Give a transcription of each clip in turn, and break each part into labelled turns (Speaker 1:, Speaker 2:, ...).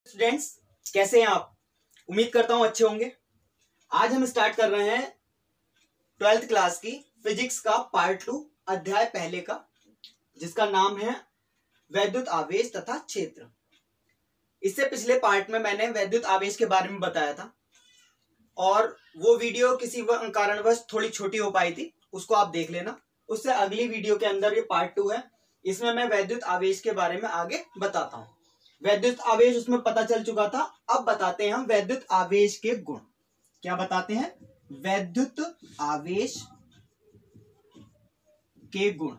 Speaker 1: Students, कैसे हैं आप? उम्मीद करता हूं अच्छे होंगे। आज हम स्टार्ट कर रहे हैं 12th क्लास की फिजिक्स का पार्ट 2 अध्याय पहले का, जिसका नाम है वैद्युत आवेश तथा क्षेत्र। इससे पिछले पार्ट में मैंने वैद्युत आवेश के बारे में बताया था और वो वीडियो किसी कारणवश थोड़ी छोटी हो पाई थी, उसको आप देख लेना। उससे अगली वीडियो के अंदर ये पार्ट 2 है, इसमें मैं वैद्युत आवेश के बारे में आगे बताता हूं। वैद्युत आवेश उसमें पता चल चुका था। अब बताते हैं हम वैद्युत आवेश के गुण। क्या बताते हैं? वैद्युत आवेश के गुण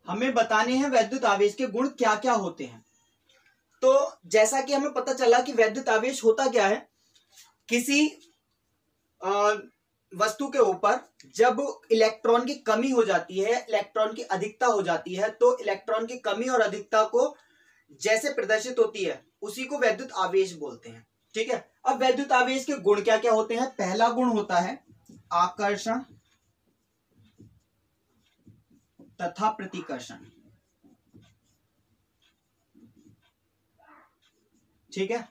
Speaker 1: हमें बताने हैं। वैद्युत आवेश के गुण क्या क्या होते हैं? तो जैसा कि हमें पता चला कि वैद्युत आवेश होता क्या है, किसी वस्तु के ऊपर जब इलेक्ट्रॉन की कमी हो जाती है, इलेक्ट्रॉन की अधिकता हो जाती है, तो इलेक्ट्रॉन की कमी और अधिकता को जैसे प्रदर्शित होती है उसी को वैद्युत आवेश बोलते हैं। ठीक है। अब वैद्युत आवेश के गुण क्या क्या होते हैं? पहला गुण होता है आकर्षण तथा प्रतिकर्षण। ठीक है।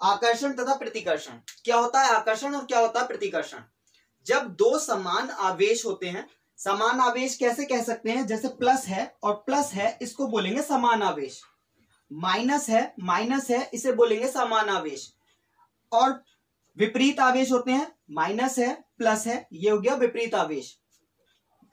Speaker 1: आकर्षण तथा प्रतिकर्षण क्या होता है? आकर्षण और क्या होता है प्रतिकर्षण? जब दो समान आवेश होते हैं, समान आवेश कैसे कह सकते हैं? जैसे प्लस है और प्लस है, इसको बोलेंगे समान आवेश। माइनस है, इसे बोलेंगे समान आवेश। और विपरीत आवेश होते हैं, माइनस है प्लस है, ये हो गया विपरीत आवेश।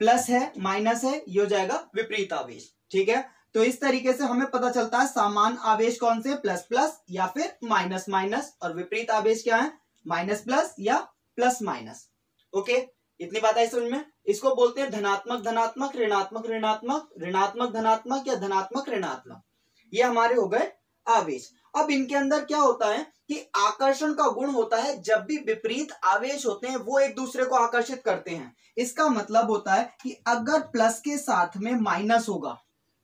Speaker 1: प्लस है माइनस है, ये हो जाएगा विपरीत आवेश। ठीक है। तो इस तरीके से हमें पता चलता है समान आवेश कौन से, प्लस प्लस या फिर माइनस माइनस, और विपरीत आवेश क्या है, माइनस प्लस या प्लस माइनस। ओके, इतनी बात है समझ में। इसको बोलते हैं धनात्मक धनात्मक, ऋणात्मक ऋणात्मक, ऋणात्मक धनात्मक या धनात्मक ऋणात्मक। ये हमारे हो गए आवेश। अब इनके अंदर क्या होता है कि आकर्षण का गुण होता है, जब भी विपरीत आवेश होते हैं वो एक दूसरे को आकर्षित करते हैं। इसका मतलब होता है कि अगर प्लस के साथ में माइनस होगा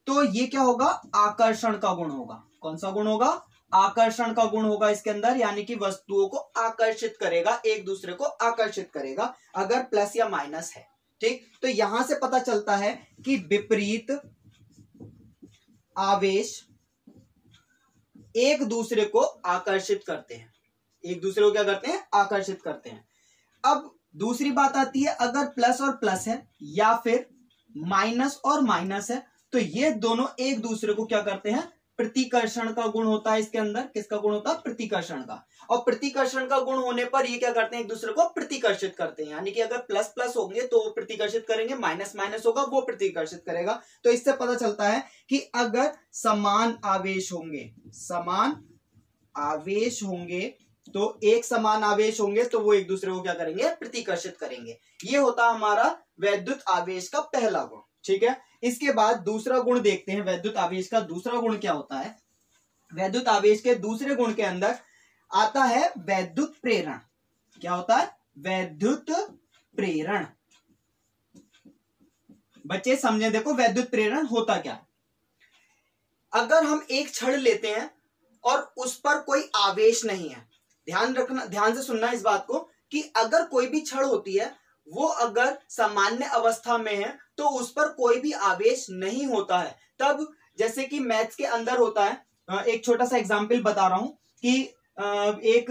Speaker 1: तो ये क्या होगा, आकर्षण का गुण होगा। कौन सा गुण होगा? आकर्षण का गुण होगा इसके अंदर, यानी कि वस्तुओं को आकर्षित करेगा, एक दूसरे को आकर्षित करेगा अगर प्लस या माइनस है। ठीक। तो यहां से पता चलता है कि विपरीत आवेश एक दूसरे को आकर्षित करते हैं। एक दूसरे को क्या करते हैं? आकर्षित करते हैं। अब दूसरी बात आती है, अगर प्लस और प्लस है या फिर माइनस और माइनस है, तो ये दोनों एक दूसरे को क्या करते हैं? प्रतिकर्षण का गुण होता है इसके अंदर। किसका गुण होता है? प्रतिकर्षण का। और प्रतिकर्षण का गुण होने पर ये क्या करते हैं? एक दूसरे को प्रतिकर्षित करते हैं। यानी कि अगर प्लस प्लस होंगे तो वो प्रतिकर्षित करेंगे, माइनस माइनस होगा वो प्रतिकर्षित करेगा। तो इससे पता चलता है कि अगर समान आवेश होंगे, समान आवेश होंगे, तो एक समान आवेश होंगे तो वो एक दूसरे को क्या करेंगे? प्रतिकर्षित करेंगे। ये होता हमारा वैद्युत आवेश का पहला गुण। ठीक है। इसके बाद दूसरा गुण देखते हैं। वैद्युत आवेश का दूसरा गुण क्या होता है? वैद्युत आवेश के दूसरे गुण के अंदर आता है वैद्युत प्रेरण। क्या होता है? वैद्युत प्रेरण। बच्चे समझे, देखो वैद्युत प्रेरण होता क्या है। अगर हम एक छड़ लेते हैं और उस पर कोई आवेश नहीं है, ध्यान रखना, ध्यान से सुनना इस बात को, कि अगर कोई भी छड़ होती है वो अगर सामान्य अवस्था में है तो उस पर कोई भी आवेश नहीं होता है, तब जैसे कि मैथ्स के अंदर होता है, एक छोटा सा एग्जांपल बता रहा हूं कि एक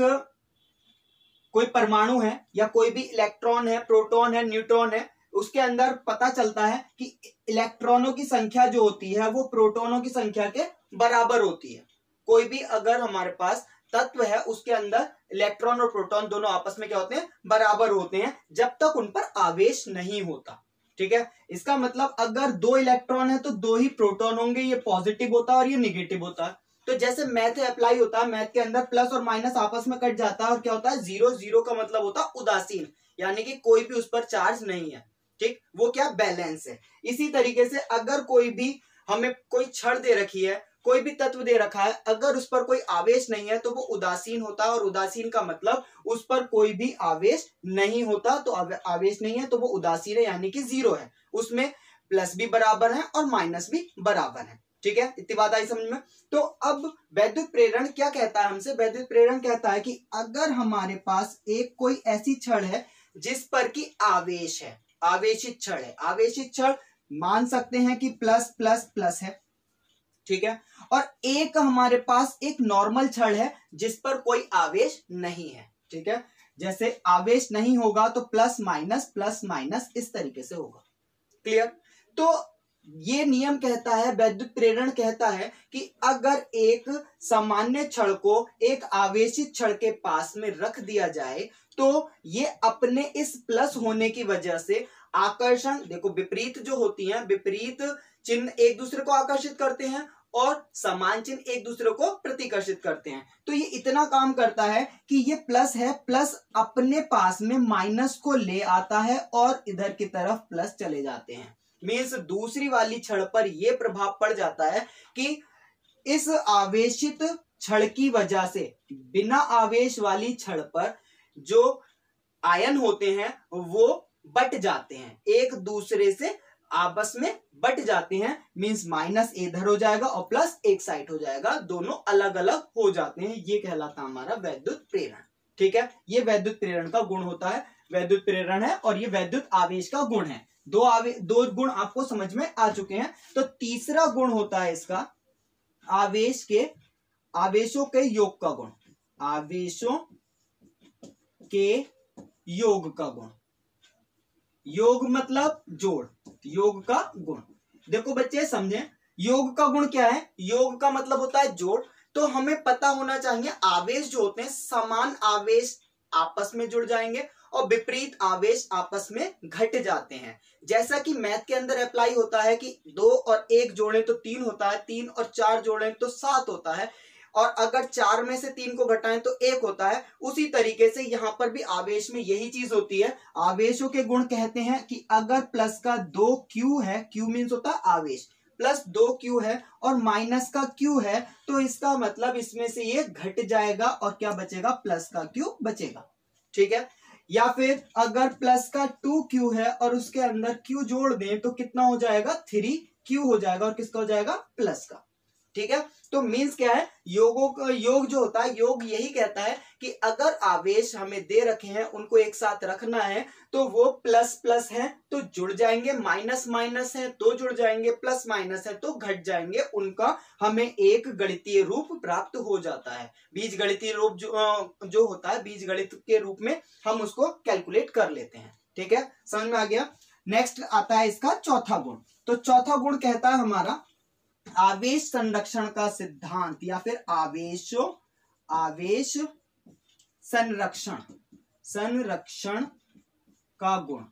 Speaker 1: कोई परमाणु है या कोई भी इलेक्ट्रॉन है, प्रोटॉन है, न्यूट्रॉन है, उसके अंदर पता चलता है कि इलेक्ट्रॉनों की संख्या जो होती है वो प्रोटॉनों की संख्या के बराबर होती है। कोई भी अगर हमारे पास तत्व है उसके अंदर इलेक्ट्रॉन और प्रोटॉन दोनों आपस में क्या होते हैं? बराबर होते हैं, जब तक उन पर आवेश नहीं होता। ठीक है। इसका मतलब अगर दो इलेक्ट्रॉन है तो दो ही प्रोटॉन होंगे, ये पॉजिटिव होता है और ये निगेटिव होता है। तो जैसे मैथ अप्लाई होता है, मैथ के अंदर प्लस और माइनस आपस में कट जाता है और क्या होता है? जीरो। जीरो का मतलब होता है उदासीन, यानी कि कोई भी उस पर चार्ज नहीं है। ठीक, वो क्या? बैलेंस है। इसी तरीके से अगर कोई भी हमें कोई छड़ दे रखी है, कोई भी तत्व दे रखा है, अगर उस पर कोई आवेश नहीं है तो वो उदासीन होता है, और उदासीन का मतलब उस पर कोई भी आवेश नहीं होता। तो आवेश नहीं है तो वो उदासीन है, यानी कि जीरो है। उसमें प्लस भी बराबर है और माइनस भी बराबर है। ठीक है, इतनी बात आई समझ में। तो अब वैद्युत प्रेरण क्या कहता है हमसे? वैद्युत प्रेरण कहता है कि अगर हमारे पास एक कोई ऐसी छड़ है जिस पर की आवेश है, आवेशित छड़ है, आवेशित छड़ मान सकते हैं कि प्लस प्लस प्लस है। ठीक है। और एक हमारे पास एक नॉर्मल छड़ है जिस पर कोई आवेश नहीं है। ठीक है, जैसे आवेश नहीं होगा तो प्लस माइनस इस तरीके से होगा। क्लियर? तो ये नियम कहता है, वैद्युत प्रेरण कहता है कि अगर एक सामान्य छड़ को एक आवेशित छड़ के पास में रख दिया जाए तो ये अपने इस प्लस होने की वजह से आकर्षण, देखो विपरीत जो होती हैं, विपरीत चिन्ह एक दूसरे को आकर्षित करते हैं और समान चिन्ह एक दूसरे को प्रतिकर्षित करते हैं। तो ये इतना काम करता है कि ये प्लस है, प्लस अपने पास में माइनस को ले आता है और इधर की तरफ प्लस चले जाते हैं। मीन्स दूसरी वाली छड़ पर यह प्रभाव पड़ जाता है कि इस आवेशित छड़ की वजह से बिना आवेश वाली छड़ पर जो आयन होते हैं वो बट जाते हैं, एक दूसरे से आपस में बट जाते हैं। मींस माइनस इधर हो जाएगा और प्लस एक साइड हो जाएगा, दोनों अलग अलग हो जाते हैं। ये कहलाता हमारा वैद्युत प्रेरण। ठीक है, ये वैद्युत प्रेरण का गुण होता है, वैद्युत प्रेरण है और ये वैद्युत आवेश का गुण है। दो गुण आपको समझ में आ चुके हैं। तो तीसरा गुण होता है इसका आवेशों के योग का गुण, आवेशों के योग का गुण। योग मतलब जोड़, योग का गुण। देखो बच्चे समझें, योग का गुण क्या है? योग का मतलब होता है जोड़। तो हमें पता होना चाहिए आवेश जो होते हैं, समान आवेश आपस में जुड़ जाएंगे और विपरीत आवेश आपस में घट जाते हैं। जैसा कि मैथ के अंदर अप्लाई होता है कि 2 और 1 जोड़ें तो 3 होता है, 3 और 4 जोड़ें तो 7 होता है, और अगर 4 में से 3 को घटाएं तो 1 होता है। उसी तरीके से यहां पर भी आवेश में यही चीज होती है। आवेशों के गुण कहते हैं कि अगर प्लस का 2q है, q मीन्स होता है आवेश, प्लस 2q है और माइनस का q है, तो इसका मतलब इसमें से ये घट जाएगा और क्या बचेगा? प्लस का q बचेगा। ठीक है, या फिर अगर प्लस का 2q है और उसके अंदर q जोड़ दें तो कितना हो जाएगा? 3q हो जाएगा और किसका हो जाएगा? प्लस का। ठीक है, तो मीन्स क्या है? योग जो होता है, योग यही कहता है कि अगर आवेश हमें दे रखे हैं उनको एक साथ रखना है तो वो प्लस प्लस है तो जुड़ जाएंगे, माइनस माइनस है तो जुड़ जाएंगे, प्लस माइनस है तो घट जाएंगे, उनका हमें एक गणितीय रूप प्राप्त हो जाता है। बीज गणितीय रूप जो होता है, बीज गणित के रूप में हम उसको कैलकुलेट कर लेते हैं। ठीक है, समझ में आ गया? नेक्स्ट आता है इसका चौथा गुण। तो चौथा गुण कहता है हमारा आवेश संरक्षण का सिद्धांत, या फिर आवेश संरक्षण का गुण।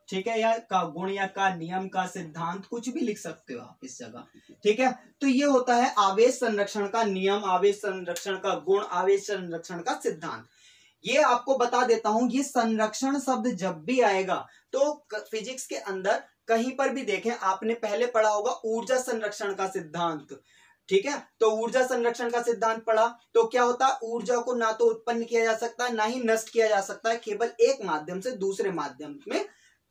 Speaker 1: ठीक है, या का गुण या का नियम का सिद्धांत, कुछ भी लिख सकते हो आप इस जगह। ठीक है, तो ये होता है आवेश संरक्षण का नियम, आवेश संरक्षण का गुण, आवेश संरक्षण का सिद्धांत। ये आपको बता देता हूं, ये संरक्षण शब्द जब भी आएगा तो फिजिक्स के अंदर कहीं पर भी देखें, आपने पहले पढ़ा होगा ऊर्जा संरक्षण का सिद्धांत। ठीक है, तो ऊर्जा संरक्षण का सिद्धांत पढ़ा तो क्या होता है? ऊर्जा को ना तो उत्पन्न किया जा सकता है ना ही नष्ट किया जा सकता है, केवल एक माध्यम से दूसरे माध्यम में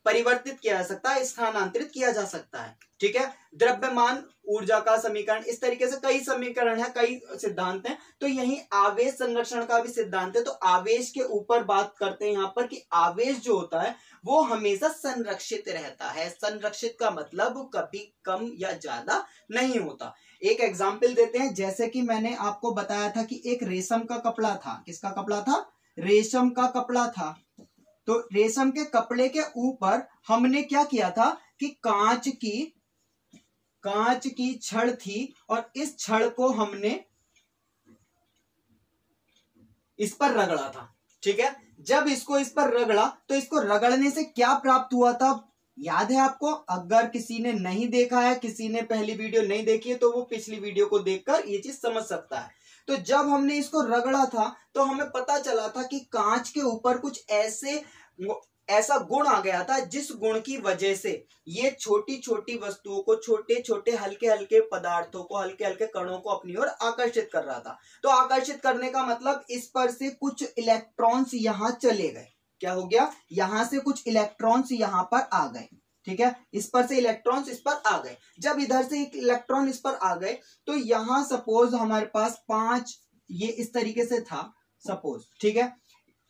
Speaker 1: परिवर्तित किया जा सकता है, स्थानांतरित किया जा सकता है। ठीक है, द्रव्यमान ऊर्जा का समीकरण, इस तरीके से कई समीकरण है, कई सिद्धांत हैं। तो यही आवेश संरक्षण का भी सिद्धांत है। तो आवेश के ऊपर बात करते हैं यहाँ पर कि आवेश जो होता है वो हमेशा संरक्षित रहता है। संरक्षित का मतलब कभी कम या ज्यादा नहीं होता। एक एग्जाम्पल देते हैं, जैसे कि मैंने आपको बताया था कि एक रेशम का कपड़ा था। किसका कपड़ा था? रेशम का कपड़ा था। तो रेशम के कपड़े के ऊपर हमने क्या किया था कि कांच की छड़ थी और इस छड़ को हमने इस पर रगड़ा था। ठीक है, जब इसको इस पर रगड़ा तो इसको रगड़ने से क्या प्राप्त हुआ था? याद है आपको? अगर किसी ने नहीं देखा है, किसी ने पहली वीडियो नहीं देखी है, तो वो पिछली वीडियो को देखकर ये चीज समझ सकता है। तो जब हमने इसको रगड़ा था तो हमें पता चला था कि कांच के ऊपर कुछ ऐसा गुण आ गया था जिस गुण की वजह से ये छोटी छोटी वस्तुओं को, छोटे छोटे हल्के हल्के पदार्थों को, हल्के हल्के कणों को अपनी ओर आकर्षित कर रहा था। तो आकर्षित करने का मतलब इस पर से कुछ इलेक्ट्रॉन्स यहां चले गए। क्या हो गया? यहां से कुछ इलेक्ट्रॉन्स यहां पर आ गए। ठीक है, इस पर से इलेक्ट्रॉन्स इस पर आ गए। जब इधर से एक इलेक्ट्रॉन इस पर आ गए तो यहां सपोज हमारे पास 5, ये इस तरीके से था सपोज। ठीक है,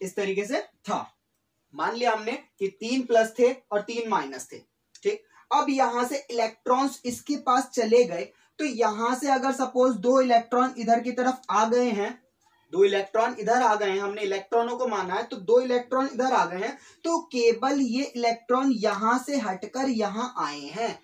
Speaker 1: इस तरीके से था। मान लिया हमने कि 3 प्लस थे और 3 माइनस थे। ठीक, अब यहां से इलेक्ट्रॉन्स इसके पास चले गए तो यहां से अगर सपोज 2 इलेक्ट्रॉन इधर की तरफ आ गए हैं, 2 इलेक्ट्रॉन इधर आ गए हैं, हमने इलेक्ट्रॉनों को माना है, तो 2 इलेक्ट्रॉन इधर आ गए हैं, तो केवल ये इलेक्ट्रॉन यहां से हटकर यहां आए हैं,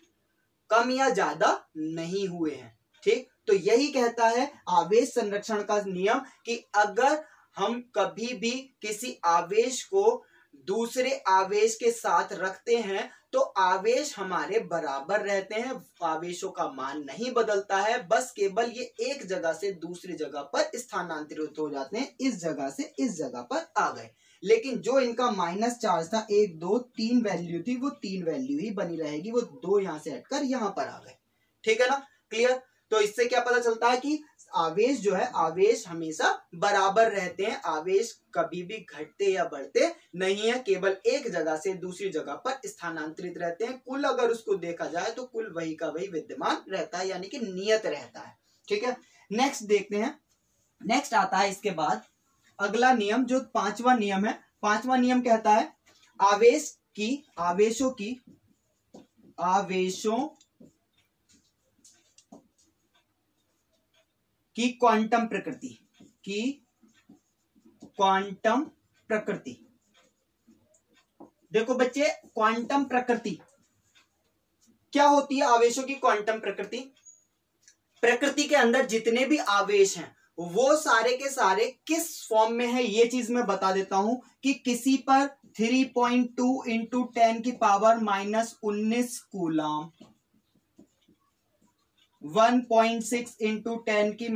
Speaker 1: कम या ज्यादा नहीं हुए हैं। ठीक, तो यही कहता है आवेश संरक्षण का नियम कि अगर हम कभी भी किसी आवेश को दूसरे आवेश के साथ रखते हैं तो आवेश हमारे बराबर रहते हैं, आवेशों का मान नहीं बदलता है, बस केवल ये एक जगह से दूसरी जगह पर स्थानांतरित हो जाते हैं, इस जगह से इस जगह पर आ गए। लेकिन जो इनका माइनस चार्ज था, 1 2 3 वैल्यू थी, वो 3 वैल्यू ही बनी रहेगी, वो 2 यहां से हटकर यहां पर आ गए। ठीक है ना, क्लियर। तो इससे क्या पता चलता है कि आवेश जो है, आवेश हमेशा बराबर रहते हैं, आवेश कभी भी घटते या बढ़ते नहीं है, केवल एक जगह से दूसरी जगह पर स्थानांतरित रहते हैं। कुल अगर उसको देखा जाए तो कुल वही का वही विद्यमान रहता है, यानी कि नियत रहता है। ठीक है, नेक्स्ट देखते हैं। नेक्स्ट आता है इसके बाद अगला नियम, जो 5वां नियम है। 5वां नियम कहता है आवेशों की क्वांटम प्रकृति। देखो बच्चे, क्वांटम प्रकृति क्या होती है? आवेशों की क्वांटम प्रकृति, प्रकृति के अंदर जितने भी आवेश हैं वो सारे के सारे किस फॉर्म में है, ये चीज मैं बता देता हूं कि किसी पर 3.2 इंटू 10 की पावर -19 कूलम, 1.6 इंटू 10 की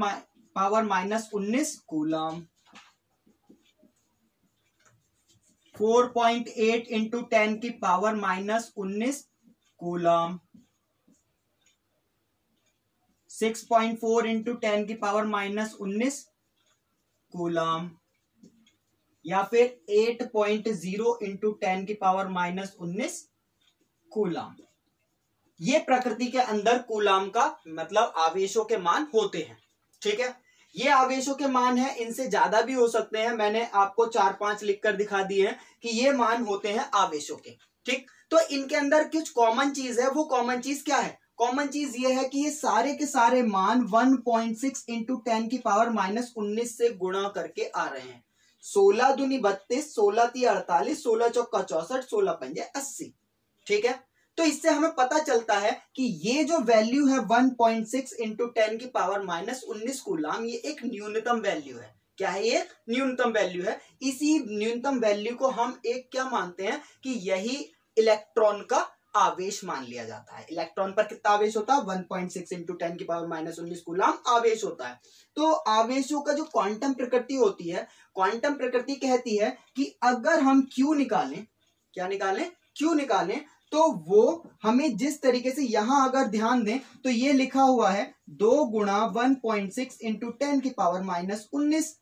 Speaker 1: पावर -19 कूलम, 4.8 इंटू 10 की पावर -19 कूलम, 6.4 इंटू 10 की पावर -19 कूलम, या फिर 8.0 इंटू 10 की पावर -19 कूलम। ये प्रकृति के अंदर कूलम का मतलब आवेशों के मान होते हैं। ठीक है, ये आवेशों के मान है, इनसे ज्यादा भी हो सकते हैं, मैंने आपको 4-5 लिखकर दिखा दिए हैं कि ये मान होते हैं आवेशों के। ठीक, तो इनके अंदर कुछ कॉमन चीज है, वो कॉमन चीज क्या है? कॉमन चीज ये है कि ये सारे के सारे मान 1.6 इंटू 10 की पावर -19 से गुणा करके आ रहे हैं। 16 दूनी 32, 16 ती 48, 16 चौका 64, 16 पंजे 80। ठीक है, तो इससे हमें पता चलता है कि ये जो वैल्यू है 1.6 इंटू 10 की पावर -19 कूलम, ये एक न्यूनतम वैल्यू है। क्या है ये? न्यूनतम वैल्यू है। इसी न्यूनतम वैल्यू को हम एक क्या मानते हैं कि यही इलेक्ट्रॉन का आवेश मान लिया जाता है। इलेक्ट्रॉन पर कितना आवेश होता है? 1.6 इंटू 10 की पावर -19 कूलम आवेश होता है। तो आवेशों का जो क्वांटम प्रकृति होती है, क्वांटम प्रकृति कहती है कि अगर हम Q निकालें, क्या निकालें? Q निकालें, तो वो हमें जिस तरीके से यहां अगर ध्यान दें तो ये लिखा हुआ है 2 गुणा 1.6 इंटू 10 की पावर -19,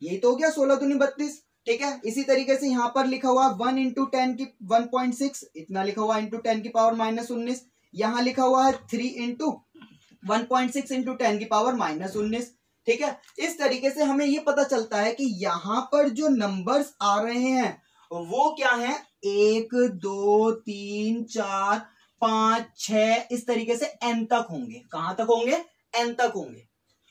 Speaker 1: यही तो हो गया 16 दूनी 32। ठीक है, इसी तरीके से यहां पर लिखा हुआ 1 इंटू 10 की 1.6, इतना लिखा हुआ इंटू 10 की पावर -19, यहां लिखा हुआ है 3 इंटू 1.6 इंटू 10 की पावर -19। ठीक है, इस तरीके से हमें ये पता चलता है कि यहां पर जो नंबर्स आ रहे हैं वो क्या है? 1 2 3 4 5 6, इस तरीके से n तक होंगे। कहां तक होंगे? n तक होंगे।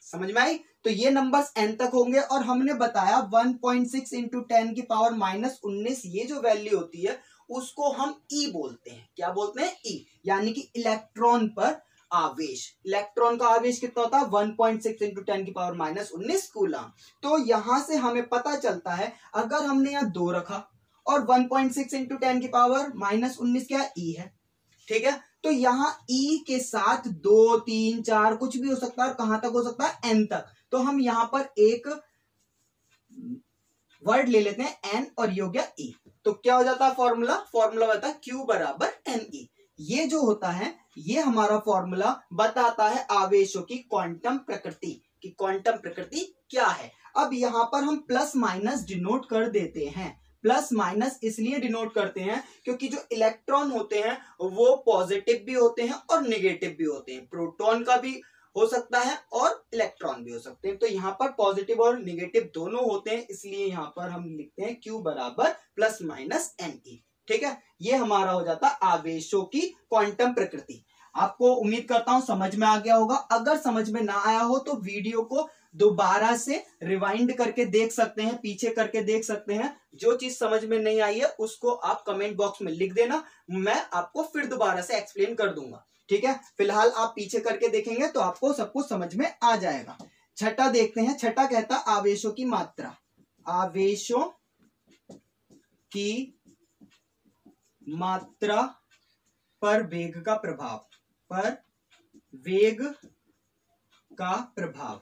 Speaker 1: समझ में आई? तो ये नंबर्स n तक होंगे, और हमने बताया 1.6 इंटू 10 की पावर -19, ये जो वैल्यू होती है उसको हम E बोलते हैं। क्या बोलते हैं? E, यानी कि इलेक्ट्रॉन पर आवेश। इलेक्ट्रॉन का आवेश कितना होता है? 1.6 इंटू 10 की पावर -19 कूलम। तो यहां से हमें पता चलता है, अगर हमने यहां 2 रखा और 1.6 इंटू 10 की पावर -19 क्या? E है। ठीक है, तो यहां E के साथ 2 3 4 कुछ भी हो सकता है, और कहां तक हो सकता है? n तक। तो हम यहां पर एक वर्ड ले लेते हैं n, और ये हो गया E। तो क्या हो जाता है फॉर्मूला? फॉर्मूला होता है Q बराबर NE। ये जो होता है, ये हमारा फॉर्मूला बताता है आवेशों की क्वांटम प्रकृति, कि क्वांटम प्रकृति क्या है। अब यहां पर हम प्लस माइनस डिनोट कर देते हैं। प्लस माइनस इसलिए डिनोट करते हैं क्योंकि जो इलेक्ट्रॉन होते हैं वो पॉजिटिव भी होते हैं और नेगेटिव भी होते हैं। प्रोटॉन का भी हो सकता है और इलेक्ट्रॉन भी हो सकते हैं। तो यहाँ पर पॉजिटिव और नेगेटिव दोनों होते हैं, इसलिए यहाँ पर हम लिखते हैं Q बराबर +- NE। ठीक है, ये हमारा हो जाता आवेशों की क्वांटम प्रकृति। आपको उम्मीद करता हूं समझ में आ गया होगा। अगर समझ में ना आया हो तो वीडियो को दोबारा से रिवाइंड करके देख सकते हैं, पीछे करके देख सकते हैं। जो चीज समझ में नहीं आई है उसको आप कमेंट बॉक्स में लिख देना, मैं आपको फिर दोबारा से एक्सप्लेन कर दूंगा। ठीक है, फिलहाल आप पीछे करके देखेंगे तो आपको सब कुछ समझ में आ जाएगा। छठा देखते हैं। छठा कहता आवेशों की मात्रा। आवेशों की मात्रा पर वेग का प्रभाव। पर वेग का प्रभाव।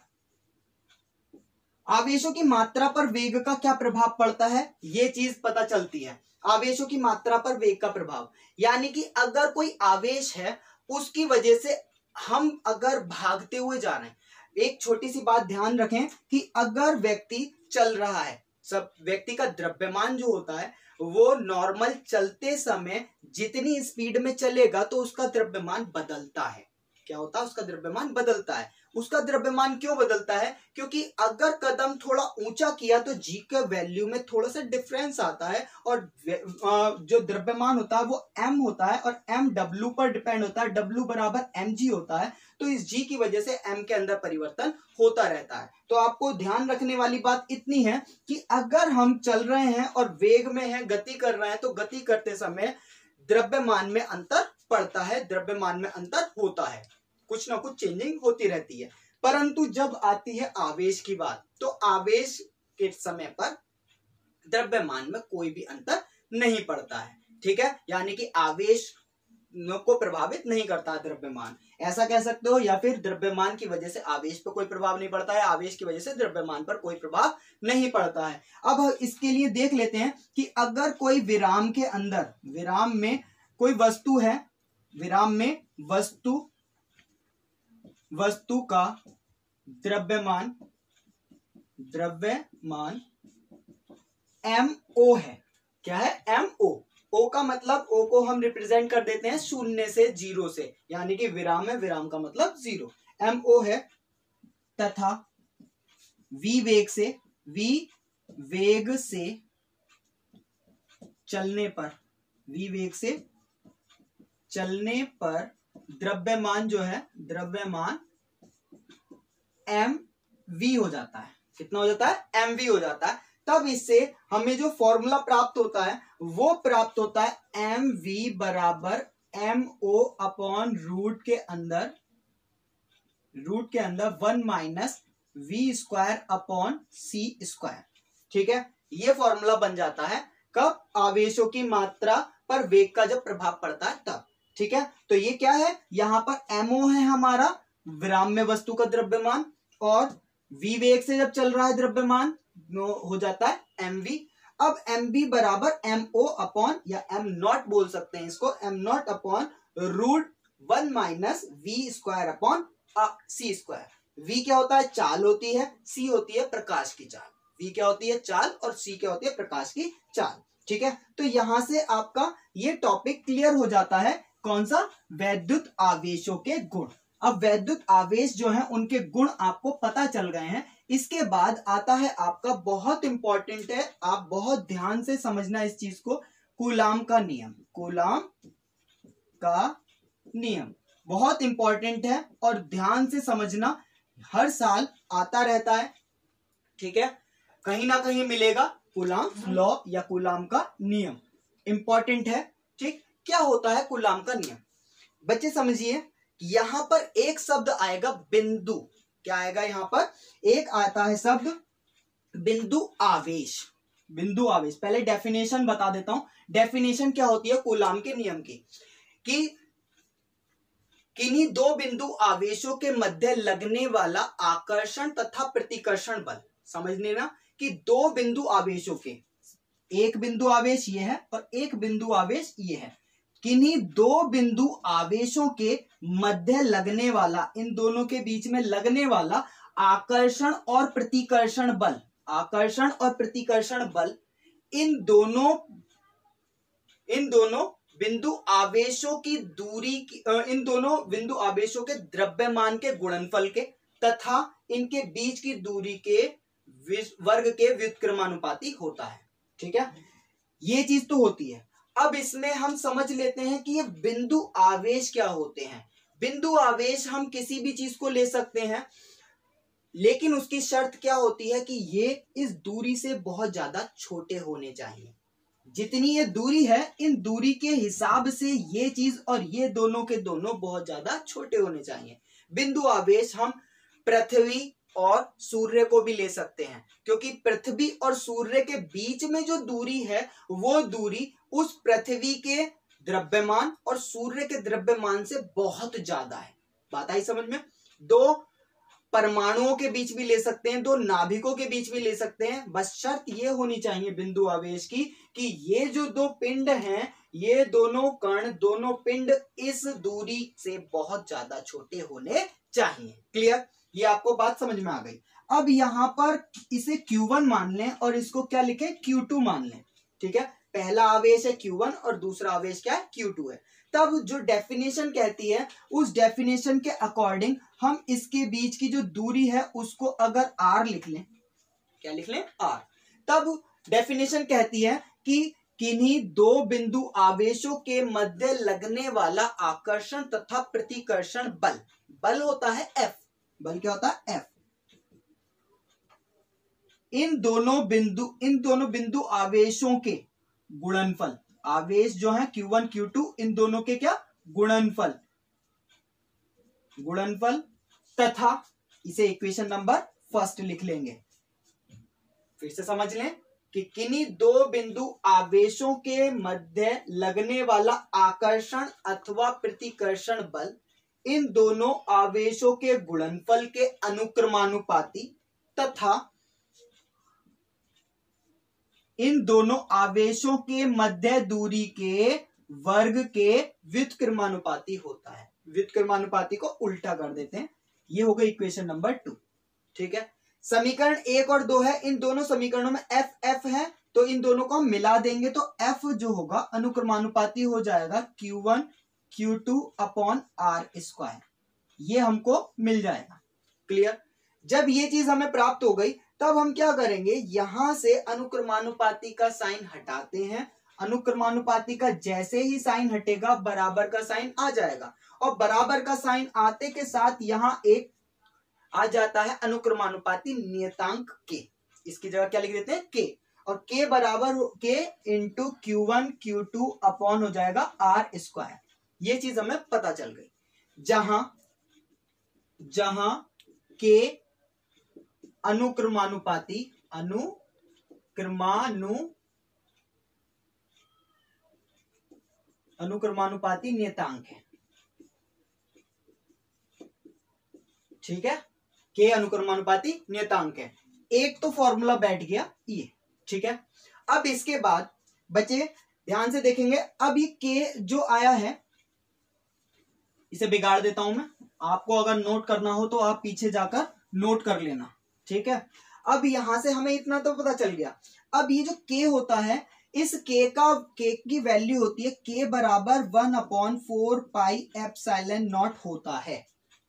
Speaker 1: आवेशों की मात्रा पर वेग का क्या प्रभाव पड़ता है, ये चीज पता चलती है। आवेशों की मात्रा पर वेग का प्रभाव यानी कि अगर कोई आवेश है उसकी वजह से हम अगर भागते हुए जा रहे हैं, एक छोटी सी बात ध्यान रखें कि अगर व्यक्ति चल रहा है, सब व्यक्ति का द्रव्यमान जो होता है वो नॉर्मल चलते समय जितनी स्पीड में चलेगा तो उसका द्रव्यमान बदलता है। क्या होता है, उसका द्रव्यमान बदलता है। उसका द्रव्यमान क्यों बदलता है, क्योंकि अगर कदम थोड़ा ऊंचा किया तो जी के वैल्यू में थोड़ा सा डिफरेंस आता है और जो द्रव्यमान होता है वो m होता है और m w पर डिपेंड होता है, w बराबर mg होता है। तो इस g की वजह से m के अंदर परिवर्तन होता रहता है। तो आपको ध्यान रखने वाली बात इतनी है कि अगर हम चल रहे हैं और वेग में है, गति कर रहे हैं, तो गति करते समय द्रव्यमान में अंतर पड़ता है, द्रव्यमान में अंतर होता है, कुछ ना कुछ चेंजिंग होती रहती है। परंतु जब आती है आवेश की बात, तो आवेश के समय पर द्रव्यमान में कोई भी अंतर नहीं पड़ता है। ठीक है, यानी कि आवेश को प्रभावित नहीं करता द्रव्यमान, ऐसा कह सकते हो। या फिर द्रव्यमान की वजह से आवेश पर कोई प्रभाव नहीं पड़ता है, आवेश की वजह से द्रव्यमान पर कोई प्रभाव नहीं पड़ता है। अब इसके लिए देख लेते हैं कि अगर कोई विराम के अंदर, विराम में कोई वस्तु है, विराम में वस्तु का द्रव्यमान MO है। क्या है, MO। O का मतलब, O को हम रिप्रेजेंट कर देते हैं 0 से 0 से, यानी कि विराम है, विराम का मतलब 0। MO है तथा V वेग से चलने पर द्रव्यमान जो है, द्रव्यमान mv हो जाता है। कितना हो जाता है, mv हो जाता है। तब इससे हमें जो फॉर्मूला प्राप्त होता है वो प्राप्त होता है mv बराबर mo अपॉन रूट के अंदर 1 minus v square upon c square. ठीक है, ये फॉर्मूला बन जाता है कब, आवेशों की मात्रा पर वेग का जब प्रभाव पड़ता है तब। ठीक है, तो ये क्या है, यहां पर mo है हमारा विराम में वस्तु का द्रव्यमान, और v वेग से जब चल रहा है द्रव्यमान हो जाता है mv। अब mv बराबर mo अपॉन, या m नॉट बोल सकते हैं इसको, m not upon root 1 minus v square upon c square. v क्या होता है, चाल होती है, c होती है प्रकाश की चाल। v क्या होती है, चाल, और c क्या होती है, प्रकाश की चाल। ठीक है, तो यहां से आपका ये टॉपिक क्लियर हो जाता है। कौन सा, वैद्युत आवेशों के गुण। अब वैद्युत आवेश जो है उनके गुण आपको पता चल गए हैं। इसके बाद आता है आपका, बहुत इंपॉर्टेंट है, आप बहुत ध्यान से समझना इस चीज को, कूलाम का नियम। कूलाम का नियम बहुत इंपॉर्टेंट है और ध्यान से समझना, हर साल आता रहता है। ठीक है, कहीं ना कहीं मिलेगा कूलाम लॉ या कूलाम का नियम, इंपॉर्टेंट है। ठीक, क्या होता है कूलाम का नियम, बच्चे समझिए। यहां पर एक शब्द आएगा बिंदु। क्या आएगा, यहां पर एक आता है शब्द बिंदु आवेश। बिंदु आवेश, पहले डेफिनेशन बता देता हूं। डेफिनेशन क्या होती है कूलाम के नियम की, कि किन्हीं दो बिंदु आवेशों के मध्य लगने वाला आकर्षण तथा प्रतिकर्षण बल। समझ लेना कि दो बिंदु आवेशों के, एक बिंदु आवेश ये है और एक बिंदु आवेश ये है, किन्हीं दो बिंदु आवेशों के मध्य लगने वाला, इन दोनों के बीच में लगने वाला आकर्षण और प्रतिकर्षण बल, आकर्षण और प्रतिकर्षण बल, इन दोनों बिंदु आवेशों की दूरी की, इन दोनों बिंदु आवेशों के द्रव्यमान के गुणनफल के तथा इनके बीच की दूरी के वर्ग के व्युत्क्रमानुपाती होता है। ठीक है, ये चीज तो होती है। अब इसमें हम समझ लेते हैं कि ये बिंदु आवेश क्या होते हैं। बिंदु आवेश हम किसी भी चीज को ले सकते हैं, लेकिन उसकी शर्त क्या होती है कि ये इस दूरी से बहुत ज्यादा छोटे होने चाहिए। जितनी ये दूरी है, इन दूरी के हिसाब से ये चीज और ये दोनों के दोनों बहुत ज्यादा छोटे होने चाहिए। बिंदु आवेश हम पृथ्वी और सूर्य को भी ले सकते हैं, क्योंकि पृथ्वी और सूर्य के बीच में जो दूरी है वो दूरी उस पृथ्वी के द्रव्यमान और सूर्य के द्रव्यमान से बहुत ज्यादा है। बात आई समझ में? दो परमाणुओं के बीच भी ले सकते हैं, दो नाभिकों के बीच भी ले सकते हैं, बस शर्त ये होनी चाहिए बिंदु आवेश की कि ये जो दो पिंड हैं, ये दोनों कण, दोनों पिंड इस दूरी से बहुत ज्यादा छोटे होने चाहिए। क्लियर? ये आपको बात समझ में आ गई। अब यहां पर इसे Q1 मान लें और इसको क्या लिखें, Q2 मान लें। ठीक है, पहला आवेश है Q1 और दूसरा आवेश क्या है, Q2 है। तब जो डेफिनेशन कहती है, उस डेफिनेशन के अकॉर्डिंग हम इसके बीच की जो दूरी है उसको अगर R लिख लें, क्या लिख लें, R, तब डेफिनेशन कहती है कि किन्हीं दो बिंदु आवेशों के मध्य लगने वाला आकर्षण तथा प्रतिकर्षण बल, बल होता है F, बल क्या होता है, F, इन दोनों बिंदु आवेशों के गुणनफल, आवेश जो है Q1 Q2, इन दोनों के क्या, गुणनफल तथा, इसे इक्वेशन नंबर फर्स्ट लिख लेंगे। फिर से समझ लें कि किन्हीं दो बिंदु आवेशों के मध्य लगने वाला आकर्षण अथवा प्रतिकर्षण बल इन दोनों आवेशों के गुणनफल के अनुक्रमानुपाती तथा इन दोनों आवेशों के मध्य दूरी के वर्ग के व्युत्क्रमानुपाती होता है। व्युत्क्रमानुपाती को उल्टा कर देते हैं, ये हो गई इक्वेशन नंबर 2। ठीक है, समीकरण 1 और 2 है, इन दोनों समीकरणों में F है, तो इन दोनों को हम मिला देंगे तो F जो होगा अनुक्रमानुपाती हो जाएगा Q1 Q2 अपॉन R², ये हमको मिल जाएगा। क्लियर? जब ये चीज हमें प्राप्त हो गई तब हम क्या करेंगे, यहां से अनुक्रमानुपाती का साइन हटाते हैं। अनुक्रमानुपाती का जैसे ही साइन हटेगा बराबर का साइन आ जाएगा, और बराबर का साइन आते के साथ यहां एक आ जाता है अनुक्रमानुपाती नियतांक K, इसकी जगह क्या लिख देते हैं, K, और K बराबर K into Q1 Q2 upon हो जाएगा R²। ये चीज हमें पता चल गई। जहां K अनुक्रमानुपाती नियतांक है। ठीक है, K अनुक्रमानुपाती नियतांक है। एक तो फॉर्मूला बैठ गया ये। ठीक है, अब इसके बाद बच्चे ध्यान से देखेंगे, अब ये K जो आया है इसे बिगाड़ देता हूं मैं, आपको अगर नोट करना हो तो आप पीछे जाकर नोट कर लेना। ठीक है, अब यहां से हमें इतना तो पता चल गया। अब ये जो K होता है, इस K की वैल्यू होती है K बराबर 1/4 पाई एप्सिलॉन नॉट होता है।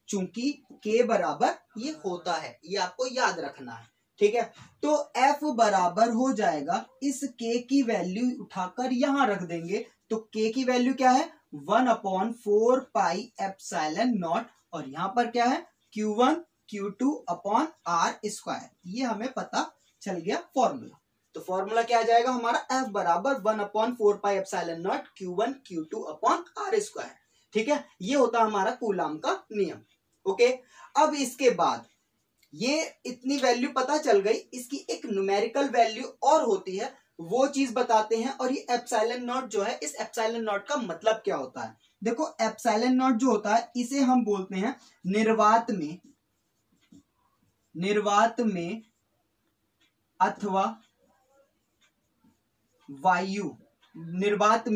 Speaker 1: चूंकि K बराबर ये होता है, ये आपको याद रखना है। ठीक है, तो F बराबर हो जाएगा, इस K की वैल्यू उठाकर यहां रख देंगे, तो K की वैल्यू क्या है, 1/4 पाई एप्सिलॉन नॉट, और यहां पर क्या है, Q1 Q2 अपॉन R²। ये हमें पता चल गया फॉर्मूला। तो फॉर्मूला क्या आ जाएगा हमारा, F बराबर 1/4 pi epsilon not Q1 Q2 upon R²। ठीक है, ये होता हमारा कूलाम का नियम। ओके, अब इसके बाद ये इतनी वैल्यू पता चल गई, इसकी एक न्यूमेरिकल वैल्यू और होती है, वो चीज बताते हैं। और ये एप्सिलॉन नॉट जो है, इस एप्सिलॉन नॉट का मतलब क्या होता है। देखो, एप्सिलॉन नॉट जो होता है इसे हम बोलते हैं निर्वात में अथवा वायु, निर्वात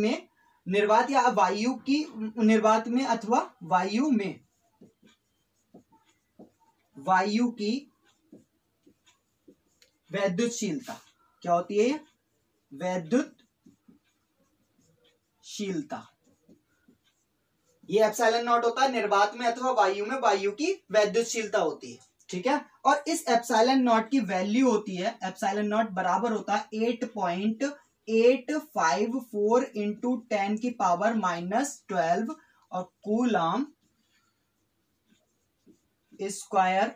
Speaker 1: या वायु की, निर्वात में अथवा वायु की वैद्युतशीलता क्या होती है, वैद्युतशीलता। ये एप्सिलॉन नॉट होता है निर्वात में अथवा वायु में वायु की वैद्युतशीलता होती है। ठीक है, और इस एप्सिलॉन नॉट की वैल्यू होती है, एप्सिलॉन नॉट बराबर होता है 8.854 इंटू 10⁻⁻12 और कूलाम स्क्वायर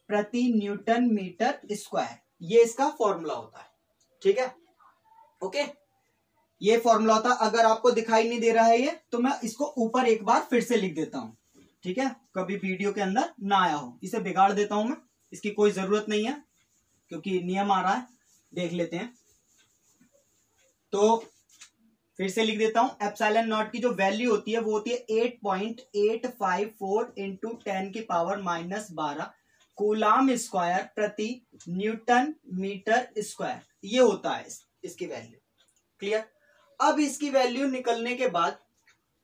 Speaker 1: प्रति न्यूटन मीटर स्क्वायर, ये इसका फॉर्मूला होता है। ठीक है, ओके, ये फॉर्मूला होता है। अगर आपको दिखाई नहीं दे रहा है ये, तो मैं इसको ऊपर एक बार फिर से लिख देता हूं। ठीक है, कभी वीडियो के अंदर ना आया हो, इसे बिगाड़ देता हूं मैं, इसकी कोई जरूरत नहीं है क्योंकि नियम आ रहा है। देख लेते हैं, तो फिर से लिख देता हूं। एप्सिलॉन नॉट की जो वैल्यू होती है वो होती है 8.854 इंटू 10 की पावर -12 कूलाम स्क्वायर प्रति न्यूटन मीटर स्क्वायर, ये होता है इसकी वैल्यू। क्लियर। अब इसकी वैल्यू निकलने के बाद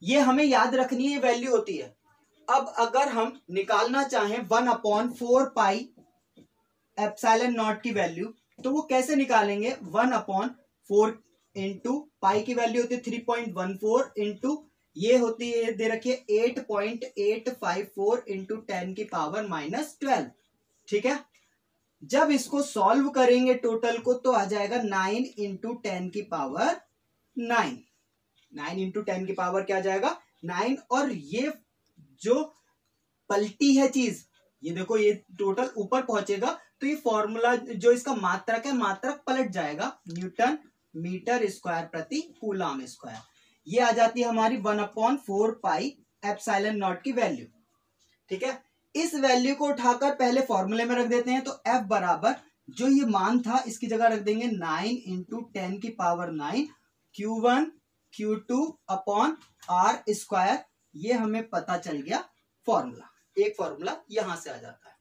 Speaker 1: ये हमें याद रखनी है वैल्यू होती है। अब अगर हम निकालना चाहें 1/4 पाई एप्सिलॉन नॉट की वैल्यू, तो वो कैसे निकालेंगे? 1/4 इंटू पाई की वैल्यू होती है 3.14 इंटू ये होती है दे रखिए 8.854 इंटू 10 की पावर -12। ठीक है, जब इसको सॉल्व करेंगे टोटल को तो आ जाएगा 9 इंटू 10 की पावर 9। 9 इंटू 10 की पावर क्या आ जाएगा? 9। और ये जो पलटी है चीज, ये देखो ये टोटल ऊपर पहुंचेगा तो ये फॉर्मूला जो इसका मात्रक है, मात्रक पलट जाएगा, न्यूटन मीटर स्क्वायर प्रति कूलाम स्क्वायर। ये आ जाती है हमारी 1/4 पाई एप्सिलॉन नॉट की वैल्यू। ठीक है, इस वैल्यू को उठाकर पहले फॉर्मूले में रख देते हैं, तो F बराबर जो ये मान था इसकी जगह रख देंगे 9 इंटू 10 की power 9 Q1 Q2 upon R square. ये हमें पता चल गया फॉर्मूला, एक फॉर्मूला यहां से आ जाता है।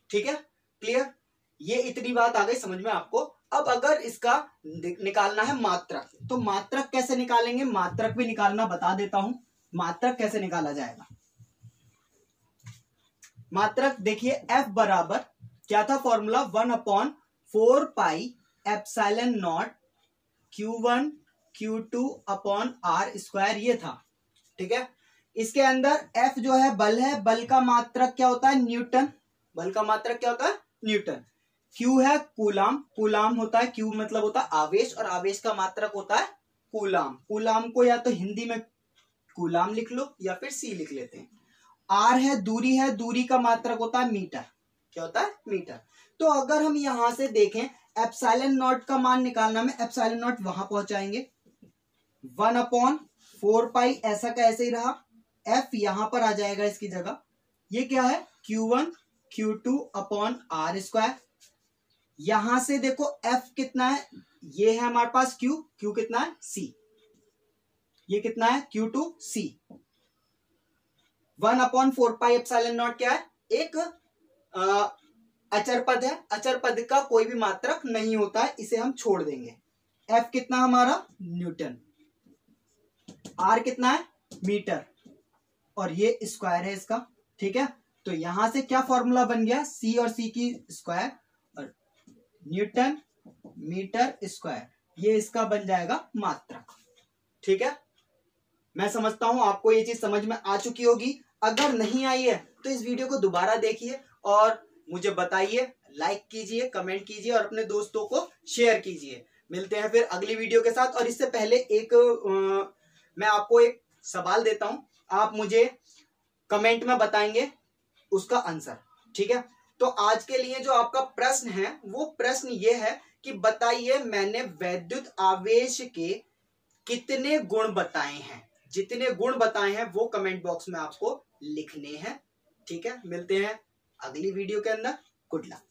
Speaker 1: ठीक है, क्लियर, ये इतनी बात आ गई समझ में आपको। अब अगर इसका निकालना है मात्रक, तो मात्रक कैसे निकालेंगे? मात्रक भी निकालना बता देता हूं। मात्रक कैसे निकाला जाएगा? मात्रक देखिए F बराबर क्या था formula? 1/4 pi epsilon not Q1 Q2 upon R square, ये था। ठीक है, इसके अंदर F जो है बल है, बल का मात्रक क्या होता है? न्यूटन। बल का मात्रक क्या होता है? न्यूटन। Q है कूलाम, कूलाम होता है, Q मतलब होता है आवेश, और आवेश का मात्रक होता है कूलाम। कूलाम को या तो हिंदी में कूलाम लिख लो या फिर C लिख लेते हैं। R है दूरी, है दूरी का मात्रक होता है मीटर। क्या होता है? मीटर। तो अगर हम यहां से देखें एप्सिलॉन नॉट का मान निकालना में, एप्सिलॉन नॉट वहां पहुंचाएंगे, 1/4 पाई ऐसा का ऐसे ही रहा, F यहां पर आ जाएगा इसकी जगह। ये क्या है? Q1 Q2 upon R square. यहां से देखो F कितना है? ये है हमारे पास Q, Q कितना है? C। ये कितना है? Q2 C। 1/4 pi epsilon not क्या है? एक अचर पद है। अचर पद का कोई भी मात्रक नहीं होता है, इसे हम छोड़ देंगे। F कितना हमारा? न्यूटन। R कितना है? मीटर। और ये स्क्वायर है इसका। ठीक है, तो यहां से क्या फॉर्मूला बन गया? C और C की स्क्वायर और न्यूटन मीटर स्क्वायर, ये इसका बन जाएगा मात्रक। ठीक है, मैं समझता हूं आपको ये चीज समझ में आ चुकी होगी। अगर नहीं आई है तो इस वीडियो को दोबारा देखिए और मुझे बताइए, लाइक कीजिए, कमेंट कीजिए और अपने दोस्तों को शेयर कीजिए। मिलते हैं फिर अगली वीडियो के साथ। और इससे पहले मैं आपको एक सवाल देता हूं, आप मुझे कमेंट में बताएंगे उसका आंसर। ठीक है, तो आज के लिए जो आपका प्रश्न है वो प्रश्न ये है कि बताइए मैंने वैद्युत आवेश के कितने गुण बताए हैं। जितने गुण बताए हैं वो कमेंट बॉक्स में आपको लिखने हैं। ठीक है, मिलते हैं अगली वीडियो के अंदर। Good luck.